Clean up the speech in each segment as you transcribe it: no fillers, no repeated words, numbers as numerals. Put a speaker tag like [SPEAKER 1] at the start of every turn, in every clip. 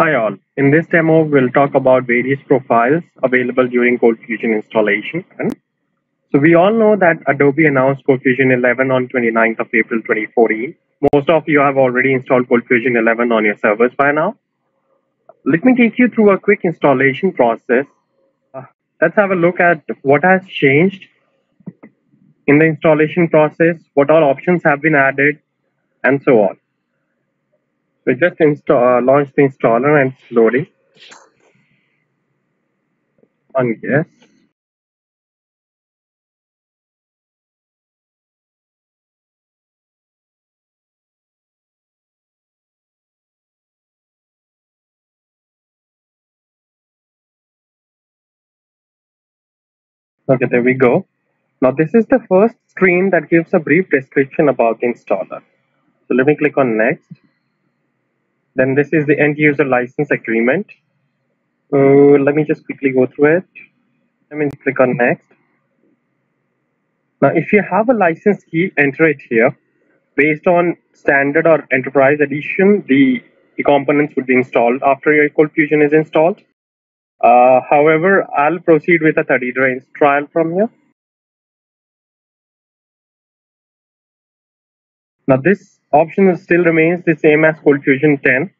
[SPEAKER 1] Hi all. In this demo, we'll talk about various profiles available during ColdFusion installation. So we all know that Adobe announced ColdFusion 11 on 29th of April 2014. Most of you have already installed ColdFusion 11 on your servers by now. Let me take you through a quick installation process. Uh, let's have a look at what has changed in the installation process, what all options have been added, and so on. So just launch the installer and it's loading on yes. Okay, there we go. Now this is the first screen that gives a brief description about the installer. So let me click on next. Then this is the end user license agreement. Let me just quickly go through it. Let me click on next. Now if you have a license key, enter it here. Based on standard or enterprise edition, the components would be installed after your ColdFusion is installed. However, I'll proceed with a 30-day trial from here. Now this option still remains the same as ColdFusion 10.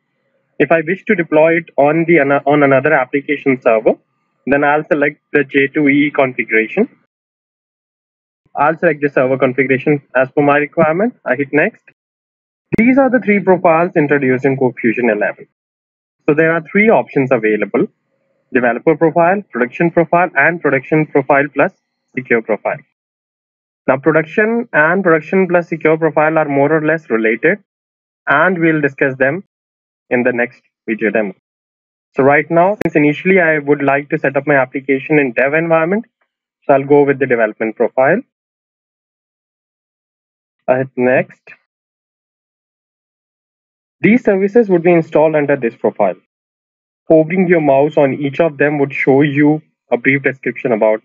[SPEAKER 1] If I wish to deploy it on another application server, then I'll select the J2EE configuration. I'll select the server configuration as per my requirement. I hit next. These are the three profiles introduced in ColdFusion 11. So there are three options available: developer profile, production profile, and production profile plus secure profile. Now production and production plus secure profile are more or less related, and we'll discuss them in the next video demo. So right now, since initially I would like to set up my application in dev environment, so I'll go with the development profile. I hit next. These services would be installed under this profile. Hovering your mouse on each of them would show you a brief description about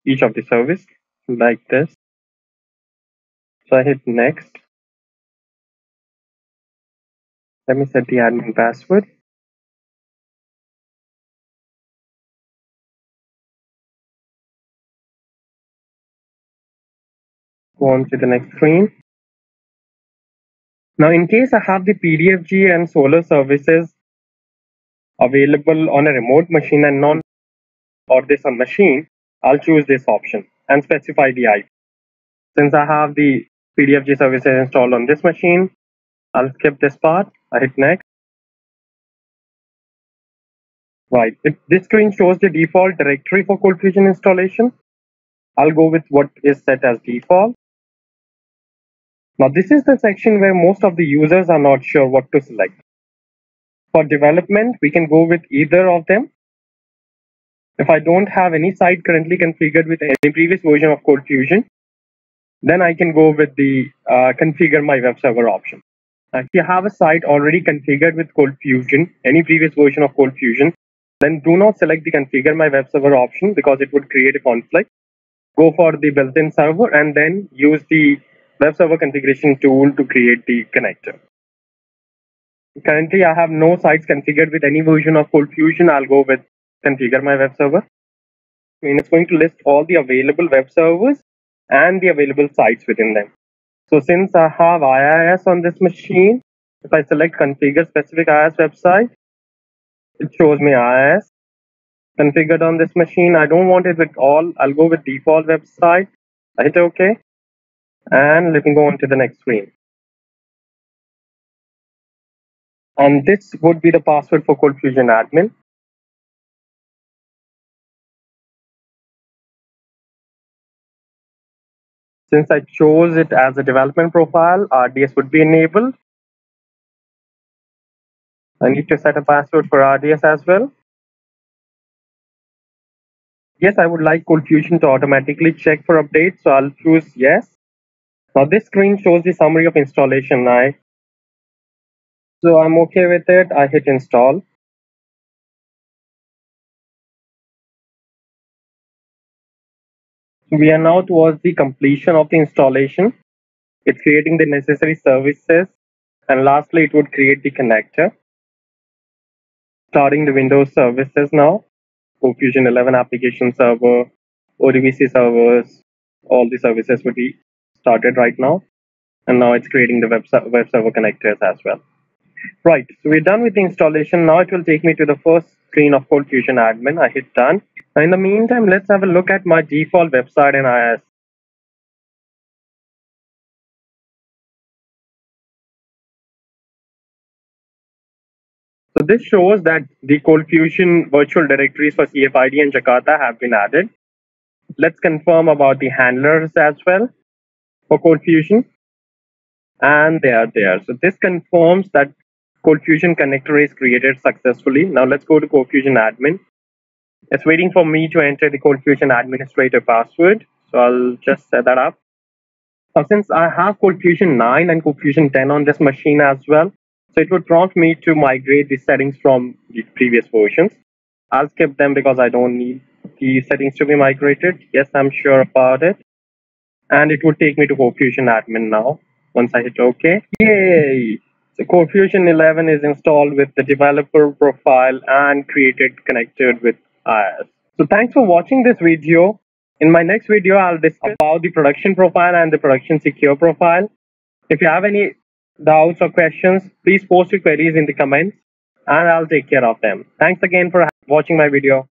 [SPEAKER 1] each of the service, like this. So I hit next. Let me set the admin password. Go on to the next screen. Now, in case I have the PDFG and Solar services available on a remote machine and non or this on machine, I'll choose this option and specify the IP. Since I have the PDFG services installed on this machine, I'll skip this part. I hit next. Right, this screen shows the default directory for ColdFusion installation. I'll go with what is set as default. Now this is the section where most of the users are not sure what to select. For development, we can go with either of them. If I don't have any site currently configured with any previous version of ColdFusion, then I can go with the configure my web server option. If you have a site already configured with ColdFusion, any previous version of ColdFusion, then do not select the configure my web server option because it would create a conflict. Go for the built-in server and then use the web server configuration tool to create the connector. Currently, I have no sites configured with any version of ColdFusion. I'll go with configure my web server. And it's going to list all the available web servers and the available sites within them. So since I have IIS on this machine, if I select configure specific IIS website, it shows me IIS configured on this machine. I don't want it with all. I'll go with default website. I hit OK. And let me go on to the next screen. And this would be the password for ColdFusion admin. Since I chose it as a development profile, RDS would be enabled. I need to set a password for RDS as well. Yes, I would like ColdFusion to automatically check for updates, so I'll choose yes. Now this screen shows the summary of installation. So I'm okay with it. I hit install. We are now towards the completion of the installation. It's creating the necessary services, and lastly, it would create the connector. starting the Windows services now. ColdFusion 11 application server, ODBC servers, all the services would be started right now. And now it's creating the web server connectors as well. Right, so we're done with the installation. Now it will take me to the first screen of ColdFusion admin. I hit done. Now in the meantime, let's have a look at my default website in IIS. So this shows that the ColdFusion virtual directories for CFID and Jakarta have been added. Let's confirm about the handlers as well for ColdFusion. And they are there. So this confirms that ColdFusion connector is created successfully. Now let's go to ColdFusion admin. It's waiting for me to enter the ColdFusion administrator password. So I'll just set that up. Now since I have ColdFusion 9 and ColdFusion 10 on this machine as well, so it would prompt me to migrate the settings from the previous versions. I'll skip them because I don't need the settings to be migrated. Yes, I'm sure about it. And it would take me to ColdFusion admin now. Once I hit OK, yay! So ColdFusion 11 is installed with the developer profile and connected with IIS. So thanks for watching this video. In my next video, I'll discuss about the production profile and the production secure profile. If you have any doubts or questions, please post your queries in the comments and I'll take care of them. Thanks again for watching my video.